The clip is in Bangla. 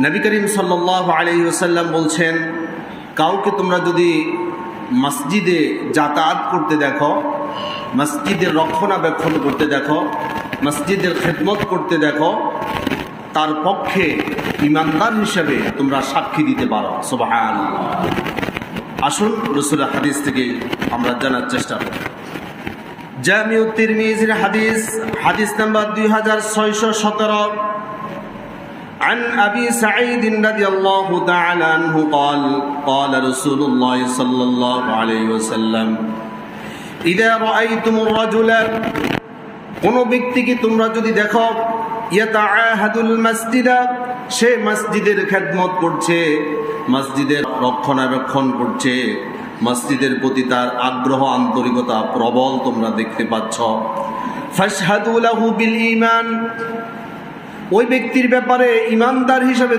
নবী করিম সাল্লাল্লাহু আলাইহি ওয়াসাল্লাম বলছেন, কাউকে তোমরা যদি মসজিদে যাতায়াত করতে দেখো, মসজিদের রক্ষণাবেক্ষণ করতে দেখো, মসজিদের খেদমত করতে দেখো, তার পক্ষে ইমানদার হিসেবে তোমরা সাক্ষী দিতে পারো। সুবহানাল্লাহ। আসুন রাসূলের হাদিস থেকে আমরা জানার চেষ্টা করি। জামিউ তিরমিজির হাদিস নাম্বার 2617 عن أبي سعيد رضي الله تعالى عنه قال قال رسول الله صلى الله عليه وسلم إذا رأيتم الرجل কোনো ব্যক্তিকে তোমরা যদি দেখো ইয়াতাআহাদুল মাসজিদা, সে মসজিদের খেদমত করছে, মসজিদের রক্ষণাবেক্ষণ করছে, মসজিদের প্রতি তার আগ্রহ আন্তরিকতা প্রবল তোমরা দেখতে পাচ্ছ, ফাশহাদু লাহু বিল ঈমান, ওই ব্যক্তির ব্যাপারে ইমানদার হিসেবে